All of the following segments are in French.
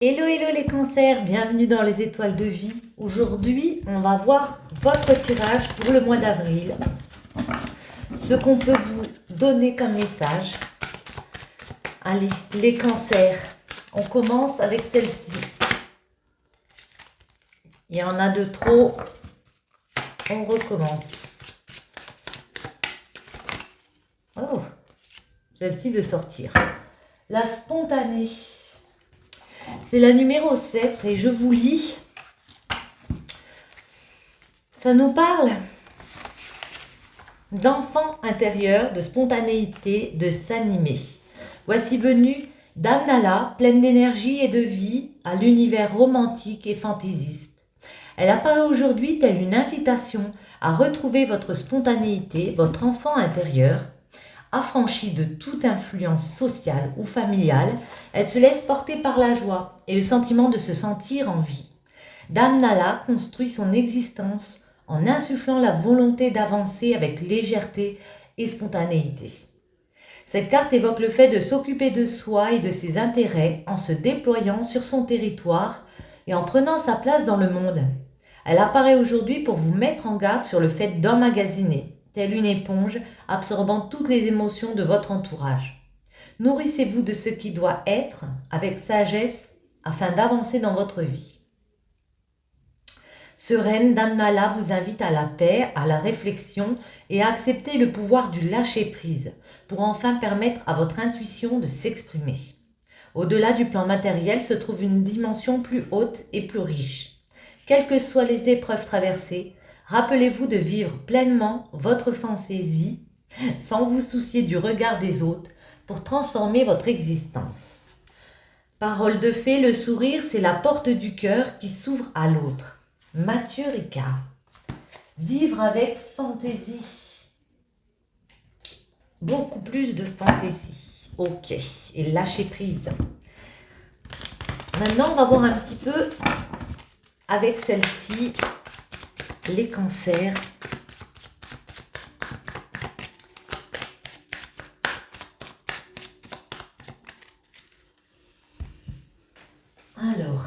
Hello, hello les cancers, bienvenue dans les étoiles de vie. Aujourd'hui, on va voir votre tirage pour le mois d'avril. Ce qu'on peut vous donner comme message. Allez, les cancers, on commence avec celle-ci. Il y en a de trop, on recommence. Oh, celle-ci veut sortir. La spontanée. C'est la numéro 7 et je vous lis. Ça nous parle d'enfant intérieur, de spontanéité, de s'animer. Voici venue Dame Nala, pleine d'énergie et de vie, à l'univers romantique et fantaisiste. Elle apparaît aujourd'hui telle une invitation à retrouver votre spontanéité, votre enfant intérieur. Affranchie de toute influence sociale ou familiale, elle se laisse porter par la joie et le sentiment de se sentir en vie. Dame Nala construit son existence en insufflant la volonté d'avancer avec légèreté et spontanéité. Cette carte évoque le fait de s'occuper de soi et de ses intérêts en se déployant sur son territoire et en prenant sa place dans le monde. Elle apparaît aujourd'hui pour vous mettre en garde sur le fait d'emmagasiner, telle une éponge absorbant toutes les émotions de votre entourage. Nourrissez-vous de ce qui doit être avec sagesse afin d'avancer dans votre vie. Sereine, Dame Nala vous invite à la paix, à la réflexion et à accepter le pouvoir du lâcher-prise pour enfin permettre à votre intuition de s'exprimer. Au-delà du plan matériel se trouve une dimension plus haute et plus riche. Quelles que soient les épreuves traversées, rappelez-vous de vivre pleinement votre fantaisie sans vous soucier du regard des autres pour transformer votre existence. Parole de fée, le sourire, c'est la porte du cœur qui s'ouvre à l'autre. Mathieu Ricard. Vivre avec fantaisie. Beaucoup plus de fantaisie. Ok. Et lâcher prise. Maintenant, on va voir un petit peu avec celle-ci, les cancers. Alors.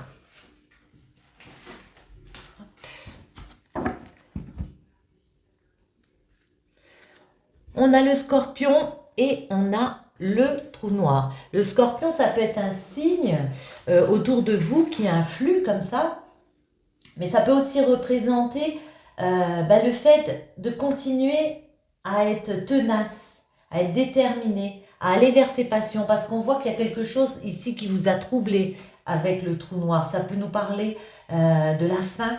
On a le scorpion et on a le trou noir. Le scorpion, ça peut être un signe autour de vous qui influe comme ça. Mais ça peut aussi représenter le fait de continuer à être tenace, à être déterminé, à aller vers ses passions. Parce qu'on voit qu'il y a quelque chose ici qui vous a troublé avec le trou noir. Ça peut nous parler de la fin,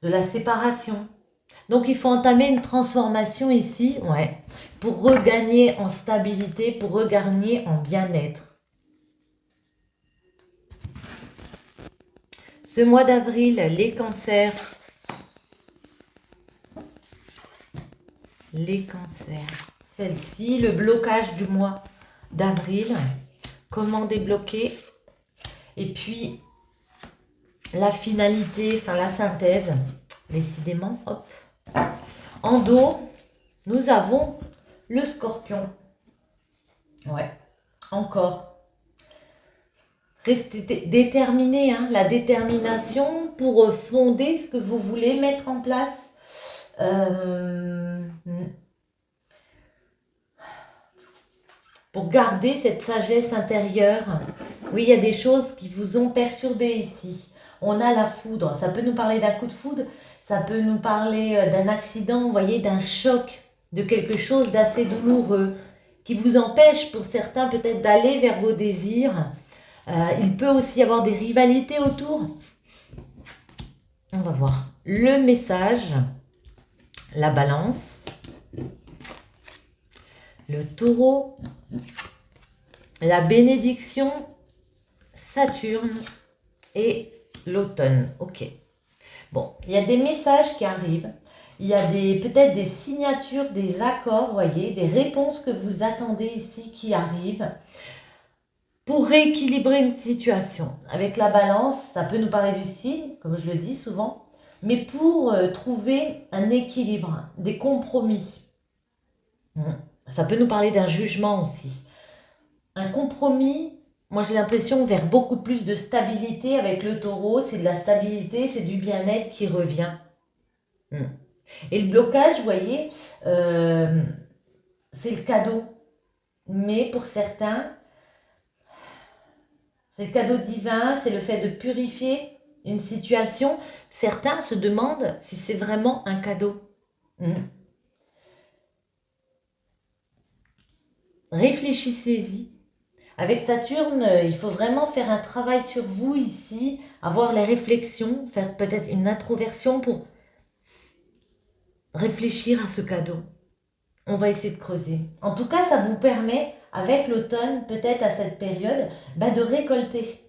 de la séparation. Donc il faut entamer une transformation ici, pour regagner en stabilité, pour regagner en bien-être. Ce mois d'avril, les cancers. Les cancers. Celle-ci, le blocage du mois d'avril. Comment débloquer? Et puis, la finalité, enfin la synthèse. Décidément, hop. En dos, nous avons le scorpion. Encore. Restez déterminé, la détermination pour fonder ce que vous voulez mettre en place. Pour garder cette sagesse intérieure. Oui, il y a des choses qui vous ont perturbé ici. On a la foudre, ça peut nous parler d'un coup de foudre, ça peut nous parler d'un accident, vous voyez, d'un choc, de quelque chose d'assez douloureux, qui vous empêche pour certains peut-être d'aller vers vos désirs. Il peut aussi y avoir des rivalités autour. On va voir. Le message, la balance, le taureau, la bénédiction, Saturne et l'automne. Ok. Bon, il y a des messages qui arrivent. Il y a peut-être des signatures, des accords, voyez, des réponses que vous attendez ici qui arrivent pour rééquilibrer une situation. Avec la balance, ça peut nous parler du signe, comme je le dis souvent, mais pour trouver un équilibre, des compromis. Ça peut nous parler d'un jugement aussi. Un compromis moi j'ai l'impression vers beaucoup plus de stabilité avec le taureau. C'est de la stabilité, c'est du bien-être qui revient. Mm. Et le blocage, vous voyez, euh, c'est le cadeau. Mais pour certains, c'est le cadeau divin, c'est le fait de purifier une situation. Certains se demandent si c'est vraiment un cadeau. Mm. Réfléchissez-y. Avec Saturne, il faut vraiment faire un travail sur vous ici, avoir les réflexions, faire peut-être une introversion pour réfléchir à ce cadeau. On va essayer de creuser. En tout cas, ça vous permet, avec l'automne, peut-être à cette période, de récolter,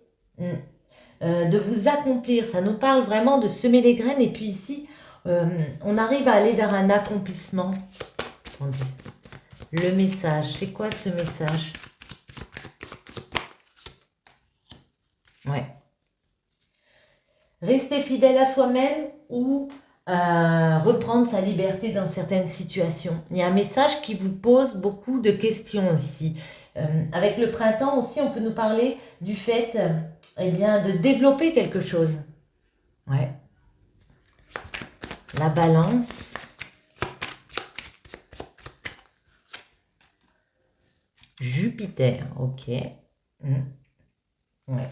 de vous accomplir. Ça nous parle vraiment de semer les graines. Et puis ici, on arrive à aller vers un accomplissement. Attendez. Le message, c'est quoi ce message? Ouais. Rester fidèle à soi-même ou reprendre sa liberté dans certaines situations. Il y a un message qui vous pose beaucoup de questions aussi. Avec le printemps aussi, on peut nous parler du fait eh bien, de développer quelque chose. Ouais. La balance. Jupiter, ok. Ouais.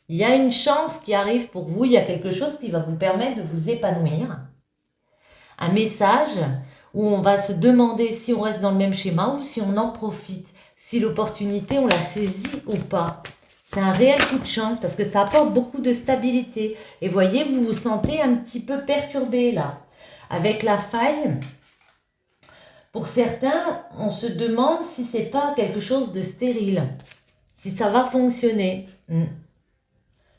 Il y a une chance qui arrive pour vous, il y a quelque chose qui va vous permettre de vous épanouir. Un message où on va se demander si on reste dans le même schéma ou si on en profite, si l'opportunité, on la saisit ou pas. C'est un réel coup de chance parce que ça apporte beaucoup de stabilité. Et voyez, vous vous sentez un petit peu perturbé là. Avec la faille, pour certains, on se demande si c'est pas quelque chose de stérile, si ça va fonctionner.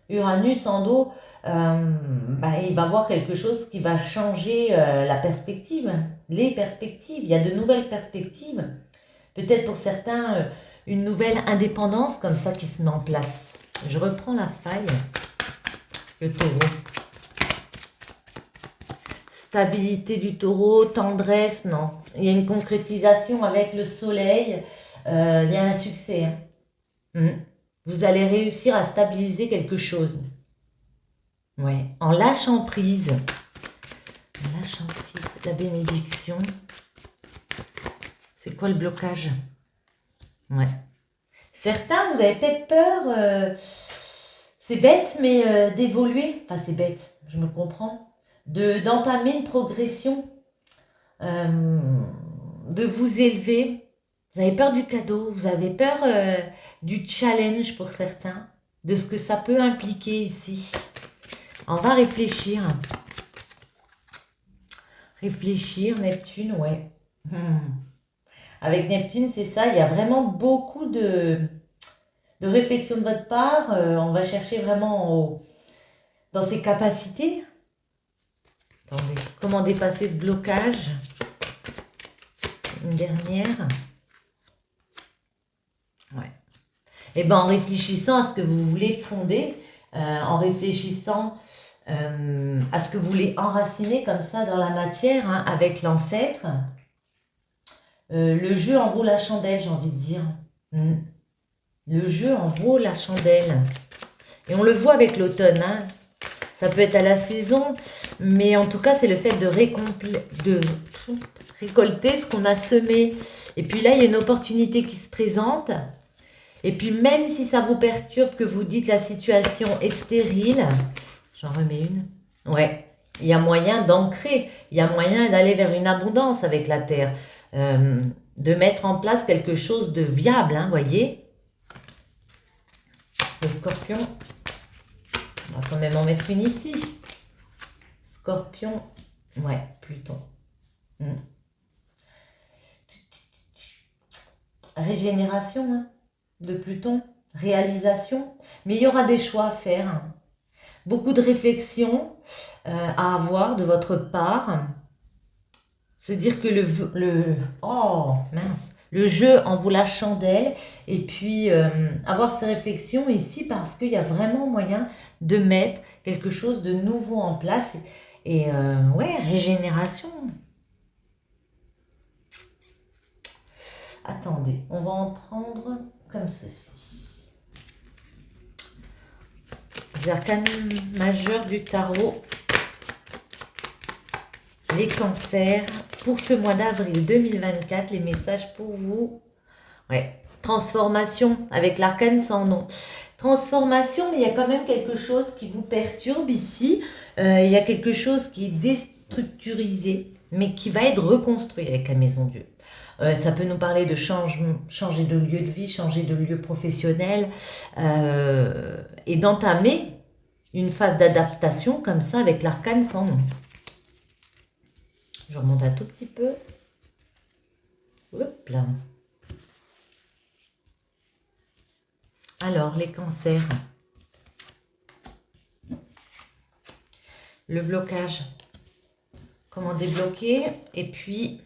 Uranus en dos, il va voir quelque chose qui va changer la perspective, les perspectives. Il y a de nouvelles perspectives. Peut-être pour certains, une nouvelle indépendance comme ça qui se met en place. Je reprends la faille, le taureau. Stabilité du taureau, tendresse, non. Il y a une concrétisation avec le soleil, il y a un succès. Vous allez réussir à stabiliser quelque chose. Ouais, en lâchant prise. En lâchant prise, la bénédiction. C'est quoi le blocage? Ouais. Certains, vous avez peut-être peur, c'est bête, mais d'évoluer. Enfin, c'est bête, je me comprends. D'entamer une progression, de vous élever. Vous avez peur du cadeau, vous avez peur du challenge pour certains, de ce que ça peut impliquer ici. On va réfléchir. Réfléchir, Neptune, ouais. Avec Neptune, c'est ça, il y a vraiment beaucoup de réflexion de votre part. On va chercher vraiment dans ses capacités. Attendez, comment dépasser ce blocage? Une dernière. Ouais. Et bien en réfléchissant à ce que vous voulez fonder, en réfléchissant à ce que vous voulez enraciner comme ça dans la matière, avec l'ancêtre, le jeu en vaut la chandelle, j'ai envie de dire. Le jeu en vaut la chandelle. Et on le voit avec l'automne. Ça peut être à la saison, mais en tout cas, c'est le fait de récolter ce qu'on a semé. Et puis là, il y a une opportunité qui se présente. Et puis même si ça vous perturbe, que vous dites la situation est stérile, j'en remets une. Ouais, il y a moyen d'ancrer, il y a moyen d'aller vers une abondance avec la Terre. De mettre en place quelque chose de viable, voyez. Le Scorpion, on va quand même en mettre une ici. Scorpion, ouais, Pluton. Régénération de Pluton, réalisation, mais il y aura des choix à faire. Beaucoup de réflexions à avoir de votre part. Se dire que le jeu en vaut la chandelle. Et puis avoir ces réflexions ici parce qu'il y a vraiment moyen de mettre quelque chose de nouveau en place. Et régénération. Attendez, on va en prendre comme ceci. Les arcanes majeurs du tarot. Les cancers. Pour ce mois d'avril 2024, les messages pour vous. Ouais. Transformation avec l'arcane sans nom. Transformation, mais il y a quand même quelque chose qui vous perturbe ici. Il y a quelque chose qui est déstructurisé, mais qui va être reconstruit avec la maison Dieu. Ça peut nous parler de changer de lieu de vie, changer de lieu professionnel et d'entamer une phase d'adaptation comme ça avec l'arcane sans nom. Je remonte un tout petit peu. Hop là. Alors, les cancers. Le blocage. Comment débloquer? Et puis,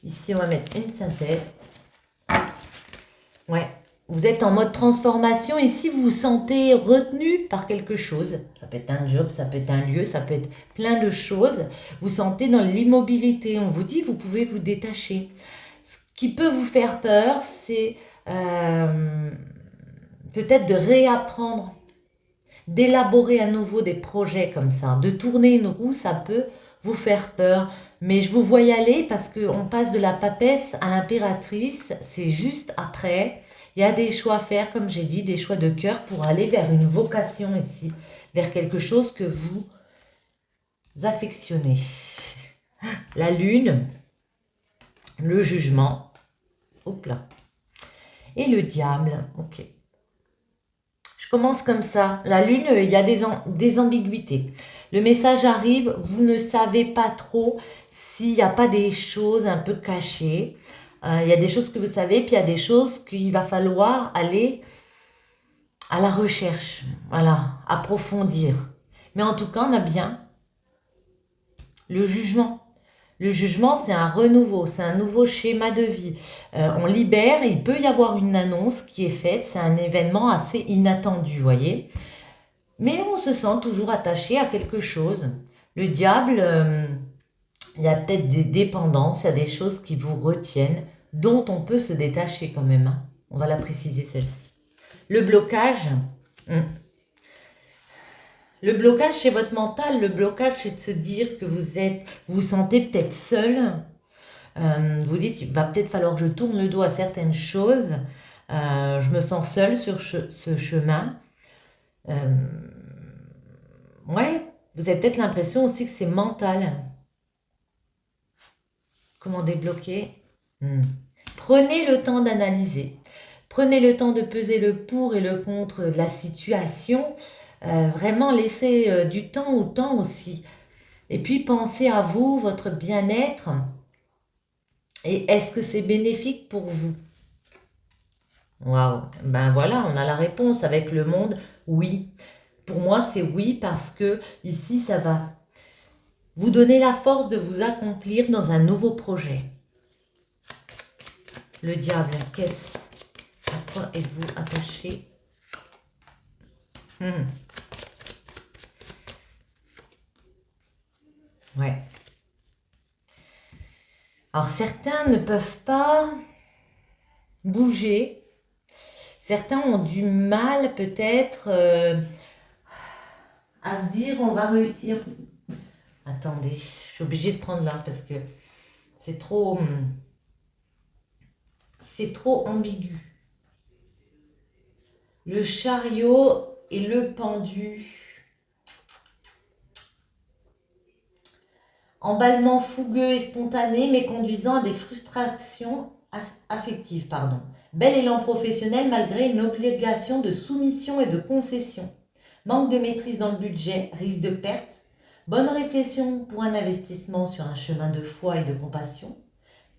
ici, on va mettre une synthèse. Ouais. Vous êtes en mode transformation. Ici, vous vous sentez retenu par quelque chose. Ça peut être un job, ça peut être un lieu, ça peut être plein de choses. Vous sentez dans l'immobilité. On vous dit, vous pouvez vous détacher. Ce qui peut vous faire peur, c'est peut-être de réapprendre, d'élaborer à nouveau des projets comme ça. De tourner une roue, ça peut vous faire peur. Mais je vous vois y aller parce qu'on passe de la papesse à l'impératrice. C'est juste après. Il y a des choix à faire, comme j'ai dit, des choix de cœur pour aller vers une vocation ici, vers quelque chose que vous affectionnez. La lune, le jugement, hop là, et le diable, ok. Je commence comme ça. La lune, il y a des ambiguïtés. Le message arrive, vous ne savez pas trop s'il n'y a pas des choses un peu cachées. Il y a des choses que vous savez, puis il y a des choses qu'il va falloir aller à la recherche, voilà, approfondir. Mais en tout cas, on a bien le jugement. Le jugement, c'est un renouveau, c'est un nouveau schéma de vie. On libère, il peut y avoir une annonce qui est faite, c'est un événement assez inattendu, vous voyez. Mais on se sent toujours attaché à quelque chose. Le diable, il y a peut-être des dépendances, il y a des choses qui vous retiennent, dont on peut se détacher quand même. Hein. On va la préciser celle-ci. Le blocage, le blocage c'est votre mental, le blocage c'est de se dire que vous vous sentez peut-être seul. Vous dites, il va peut-être falloir que je tourne le dos à certaines choses. Je me sens seule sur ce chemin. Ouais, vous avez peut-être l'impression aussi que c'est mental. Comment débloquer? Prenez le temps d'analyser. Prenez le temps de peser le pour et le contre de la situation. Vraiment, laissez du temps au temps aussi. Et puis, pensez à vous, votre bien-être. Et est-ce que c'est bénéfique pour vous? Waouh! Ben voilà, on a la réponse avec le monde. Oui. Pour moi, c'est oui parce que ici, ça va vous donner la force de vous accomplir dans un nouveau projet. Le diable, à quoi êtes-vous attaché? Ouais. Alors, certains ne peuvent pas bouger. Certains ont du mal peut-être à se dire on va réussir. Attendez, je suis obligée de prendre là parce que c'est trop ambigu. Le chariot et le pendu. Emballement fougueux et spontané, mais conduisant à des frustrations affectives. Bel élan professionnel malgré une obligation de soumission et de concession. Manque de maîtrise dans le budget, risque de perte. Bonne réflexion pour un investissement sur un chemin de foi et de compassion.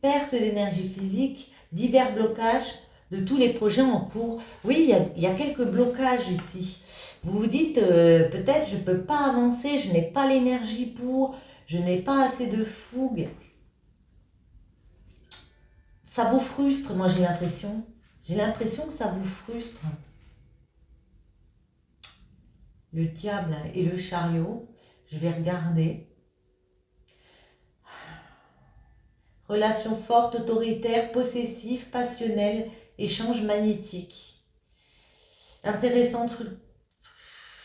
Perte d'énergie physique, divers blocages de tous les projets en cours. Oui, il y a quelques blocages ici. Vous vous dites, peut-être je ne peux pas avancer, je n'ai pas l'énergie pour... Je n'ai pas assez de fougue. Ça vous frustre, moi j'ai l'impression. J'ai l'impression que ça vous frustre. Le diable et le chariot, je vais regarder. Relation forte, autoritaire, possessive, passionnelle, échange magnétique. Intéressante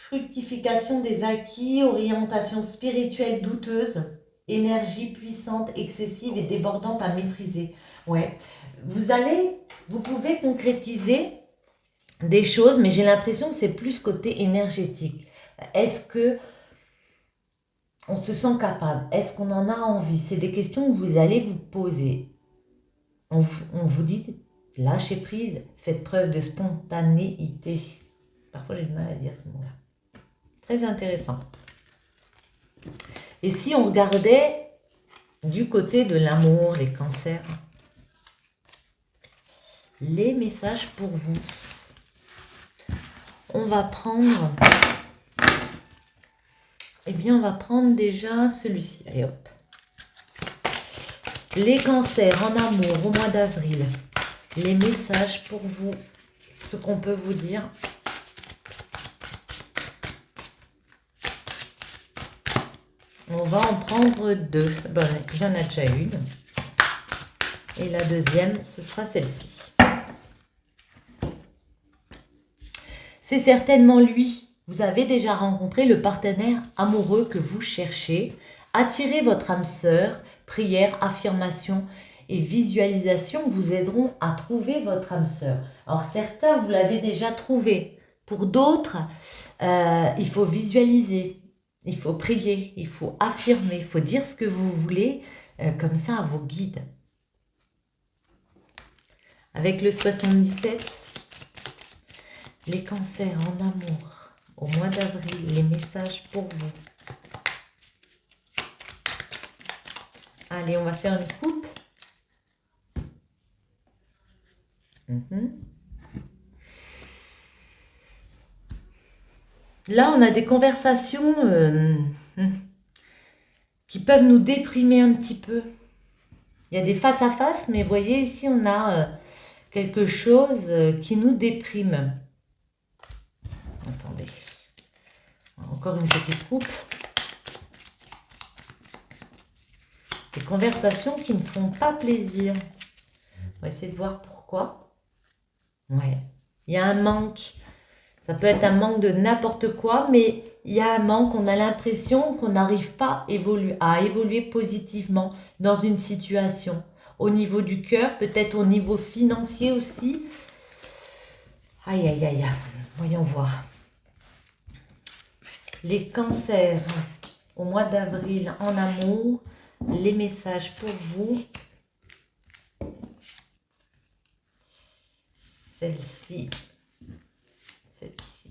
fructification des acquis, orientation spirituelle douteuse, énergie puissante, excessive et débordante à maîtriser. Ouais, vous pouvez concrétiser des choses, mais j'ai l'impression que c'est plus côté énergétique. Est-ce que on se sent capable? Est-ce qu'on en a envie? C'est des questions que vous allez vous poser. On vous dit, lâchez prise, faites preuve de spontanéité. Parfois j'ai du mal à dire ce mot-là. Très intéressant. Et si on regardait du côté de l'amour, les cancers, les messages pour vous, on va prendre, on va prendre déjà celui-ci. Allez hop. Les cancers en amour au mois d'avril, les messages pour vous, ce qu'on peut vous dire. On va en prendre deux. Bon, il y en a déjà une. Et la deuxième, ce sera celle-ci. C'est certainement lui. Vous avez déjà rencontré le partenaire amoureux que vous cherchez. Attirez votre âme sœur. Prière, affirmation et visualisation vous aideront à trouver votre âme sœur. Alors certains, vous l'avez déjà trouvé. Pour d'autres, il faut visualiser. Il faut prier, il faut affirmer, il faut dire ce que vous voulez, comme ça, à vos guides. Avec le 77, les cancers en amour, au mois d'avril, les messages pour vous. Allez, on va faire une coupe. Là, on a des conversations qui peuvent nous déprimer un petit peu. Il y a des face-à-face, mais vous voyez, ici, on a quelque chose qui nous déprime. Attendez. Encore une petite coupe. Des conversations qui ne font pas plaisir. On va essayer de voir pourquoi. Ouais. Il y a un manque. Ça peut être un manque de n'importe quoi, mais il y a un manque. On a l'impression qu'on n'arrive pas à évoluer positivement dans une situation. Au niveau du cœur, peut-être au niveau financier aussi. Aïe, aïe, aïe. Voyons voir. Les cancers au mois d'avril en amour. Les messages pour vous. Celle-ci. Celle-ci.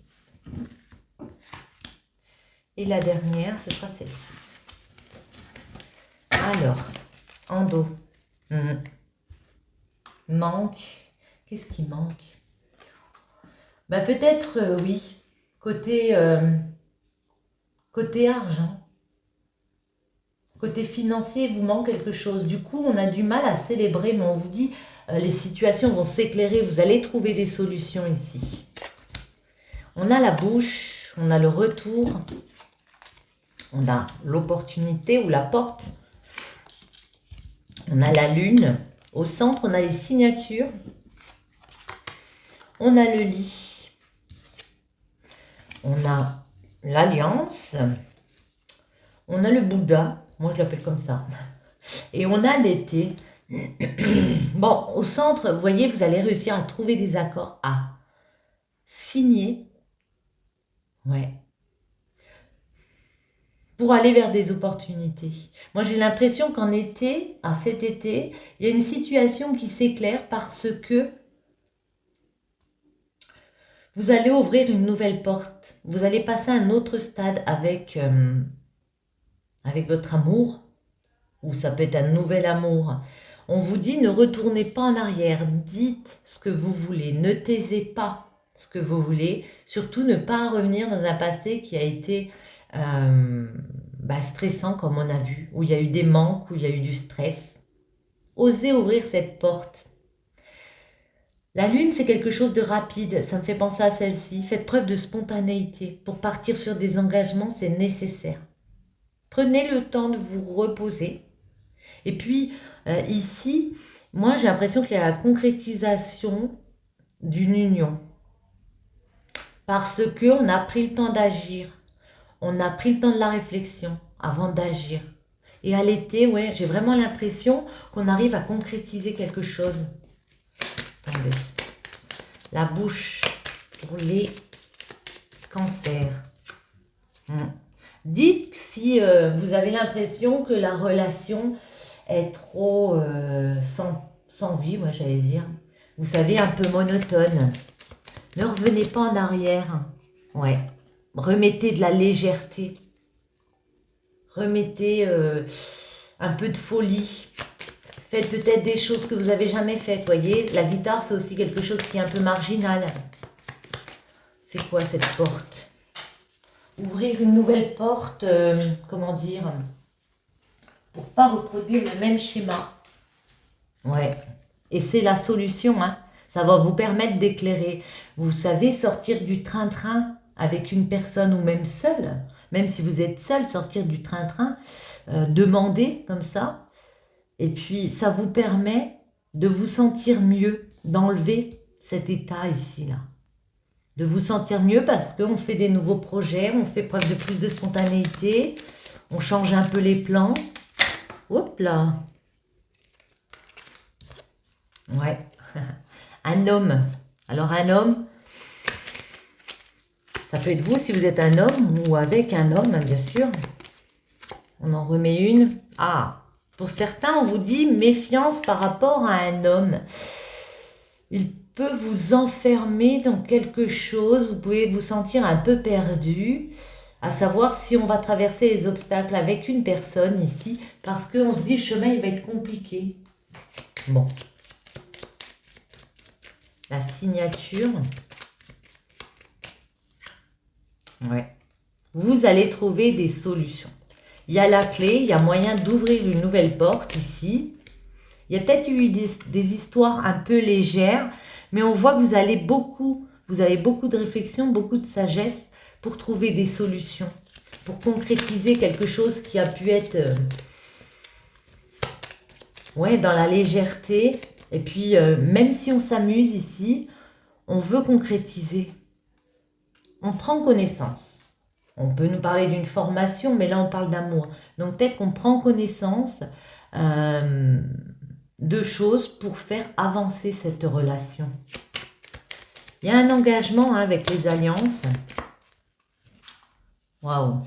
Et la dernière, ce sera celle-ci. Alors, en dos. Manque. Qu'est-ce qui manque? Bah peut-être, oui, côté argent. Côté financier, il vous manque quelque chose. Du coup, on a du mal à célébrer, mais on vous dit, les situations vont s'éclairer, vous allez trouver des solutions ici. On a la bouche, on a le retour, on a l'opportunité ou la porte, on a la lune. Au centre, on a les signatures, on a le lit, on a l'alliance, on a le Bouddha. Moi, je l'appelle comme ça. Et on a l'été. Bon, au centre, vous voyez, vous allez réussir à trouver des accords, à signer. Ouais. Pour aller vers des opportunités. Moi, j'ai l'impression qu'en été, cet été, il y a une situation qui s'éclaire parce que vous allez ouvrir une nouvelle porte. Vous allez passer à un autre stade avec votre amour, ou ça peut être un nouvel amour. On vous dit, ne retournez pas en arrière, dites ce que vous voulez, ne taisez pas ce que vous voulez, surtout ne pas revenir dans un passé qui a été stressant comme on a vu, où il y a eu des manques, où il y a eu du stress. Osez ouvrir cette porte. La lune, c'est quelque chose de rapide, ça me fait penser à celle-ci. Faites preuve de spontanéité. Pour partir sur des engagements, c'est nécessaire. Prenez le temps de vous reposer. Et puis, ici, moi, j'ai l'impression qu'il y a la concrétisation d'une union. Parce qu'on a pris le temps d'agir. On a pris le temps de la réflexion avant d'agir. Et à l'été, ouais, j'ai vraiment l'impression qu'on arrive à concrétiser quelque chose. Attendez. La bouche pour les cancers. Dites si vous avez l'impression que la relation est trop sans vie, moi j'allais dire. Vous savez, un peu monotone. Ne revenez pas en arrière. Ouais. Remettez de la légèreté. Remettez un peu de folie. Faites peut-être des choses que vous n'avez jamais faites. Voyez, la guitare, c'est aussi quelque chose qui est un peu marginal. C'est quoi cette porte? Ouvrir une nouvelle porte, comment dire, pour pas reproduire le même schéma. Ouais. Et c'est la solution, hein. Ça va vous permettre d'éclairer. Vous savez, sortir du train-train avec une personne ou même seul, même si vous êtes seul, sortir du train-train, demander comme ça. Et puis, ça vous permet de vous sentir mieux, d'enlever cet état ici, là. De vous sentir mieux parce qu'on fait des nouveaux projets, on fait preuve de plus de spontanéité, on change un peu les plans. Hop là. Ouais. Un homme. Alors un homme, ça peut être vous si vous êtes un homme ou avec un homme, bien sûr. On en remet une. Ah, pour certains, on vous dit méfiance par rapport à un homme. Il peut vous enfermer dans quelque chose, vous pouvez vous sentir un peu perdu, à savoir si on va traverser les obstacles avec une personne ici, parce qu'on se dit le chemin il va être compliqué. Bon. La signature. Ouais. Vous allez trouver des solutions. Il y a la clé, il y a moyen d'ouvrir une nouvelle porte ici. Il y a peut-être eu des histoires un peu légères, mais on voit que vous avez beaucoup de réflexion, beaucoup de sagesse pour trouver des solutions, pour concrétiser quelque chose qui a pu être ouais, dans la légèreté. Et puis, même si on s'amuse ici, on veut concrétiser. On prend connaissance. On peut nous parler d'une formation, mais là, on parle d'amour. Donc, peut-être qu'on prend connaissance de choses pour faire avancer cette relation. Il y a un engagement hein, avec les alliances. Waouh!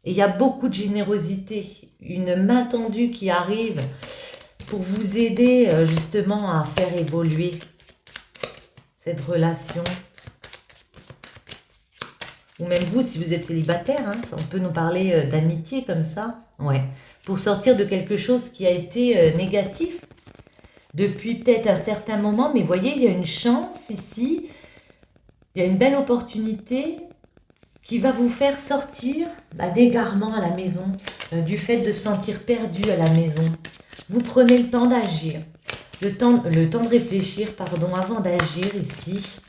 Et il y a beaucoup de générosité. Une main tendue qui arrive pour vous aider justement à faire évoluer cette relation. Ou même vous, si vous êtes célibataire, hein, on peut nous parler d'amitié comme ça. Ouais. Pour sortir de quelque chose qui a été négatif depuis peut-être un certain moment. Mais vous voyez, il y a une chance ici. Il y a une belle opportunité qui va vous faire sortir d'égarement à la maison, du fait de se sentir perdu à la maison. Vous prenez le temps d'agir, le temps de réfléchir, pardon, avant d'agir ici.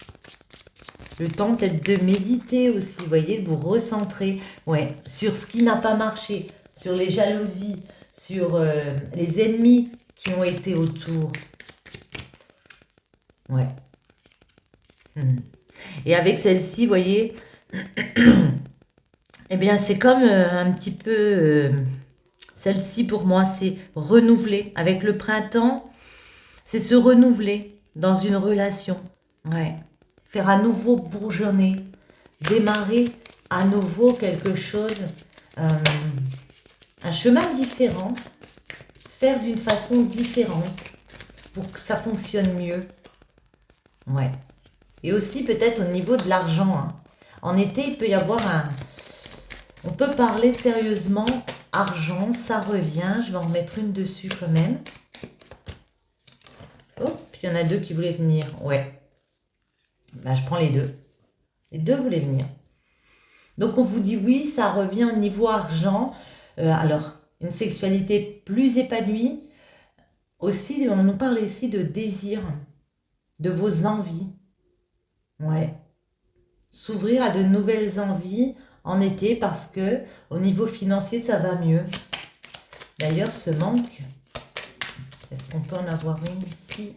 Le temps peut-être de méditer aussi, vous voyez, de vous recentrer ouais, sur ce qui n'a pas marché, sur les jalousies, sur les ennemis qui ont été autour. Ouais. Et avec celle-ci, vous voyez, eh bien, c'est comme un petit peu... celle-ci, pour moi, c'est renouveler. Avec le printemps, c'est se renouveler dans une relation. Ouais. Faire à nouveau bourgeonner. Démarrer à nouveau quelque chose. Un chemin différent. Faire d'une façon différente. Pour que ça fonctionne mieux. Ouais. Et aussi peut-être au niveau de l'argent. Hein. En été, il peut y avoir un... On peut parler sérieusement. Argent, ça revient. Je vais en remettre une dessus quand même. Hop, il y en a deux qui voulaient venir. Ouais. Ben, je prends les deux. Les deux voulaient venir. Donc, on vous dit oui, ça revient au niveau argent. Alors, une sexualité plus épanouie. Aussi, on nous parle ici de désir, de vos envies. Ouais. S'ouvrir à de nouvelles envies en été parce que au niveau financier, ça va mieux. D'ailleurs, ce manque, est-ce qu'on peut en avoir une ici?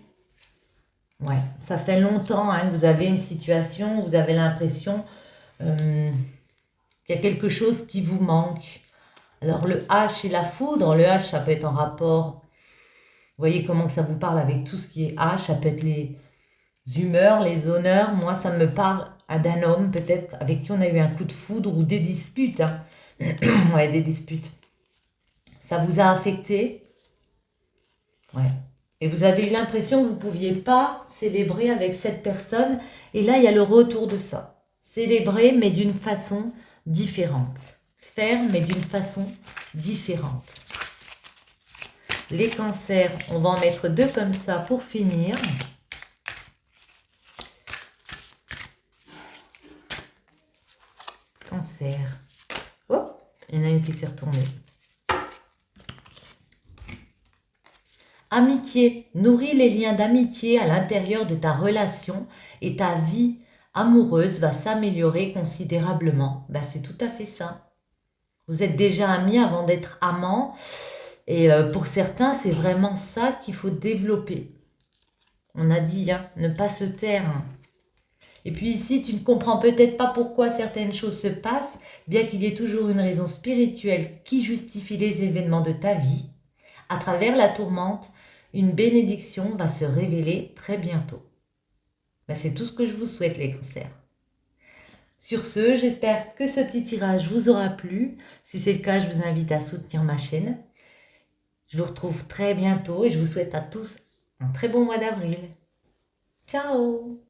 Ouais, ça fait longtemps hein, que vous avez une situation, où vous avez l'impression euh, qu'il y a quelque chose qui vous manque. Alors le H et la foudre, le H ça peut être en rapport, vous voyez comment que ça vous parle avec tout ce qui est H, ça peut être les humeurs, les honneurs. Moi ça me parle d'un homme peut-être avec qui on a eu un coup de foudre ou des disputes. Hein. Ouais, des disputes. Ça vous a affecté. Ouais. Et vous avez eu l'impression que vous ne pouviez pas célébrer avec cette personne. Et là, il y a le retour de ça. Célébrer, mais d'une façon différente. Faire, mais d'une façon différente. Les cancers, on va en mettre 2 comme ça pour finir. Cancer. Hop, il y en a une qui s'est retournée. Amitié. Nourris les liens d'amitié à l'intérieur de ta relation et ta vie amoureuse va s'améliorer considérablement. Ben, c'est tout à fait ça. Vous êtes déjà amis avant d'être amants. Et pour certains, c'est vraiment ça qu'il faut développer. On a dit, hein, ne pas se taire. Hein. Et puis ici, tu ne comprends peut-être pas pourquoi certaines choses se passent, bien qu'il y ait toujours une raison spirituelle qui justifie les événements de ta vie. À travers la tourmente, une bénédiction va se révéler très bientôt. Ben, c'est tout ce que je vous souhaite les cancers. Sur ce, j'espère que ce petit tirage vous aura plu. Si c'est le cas, je vous invite à soutenir ma chaîne. Je vous retrouve très bientôt et je vous souhaite à tous un très bon mois d'avril. Ciao!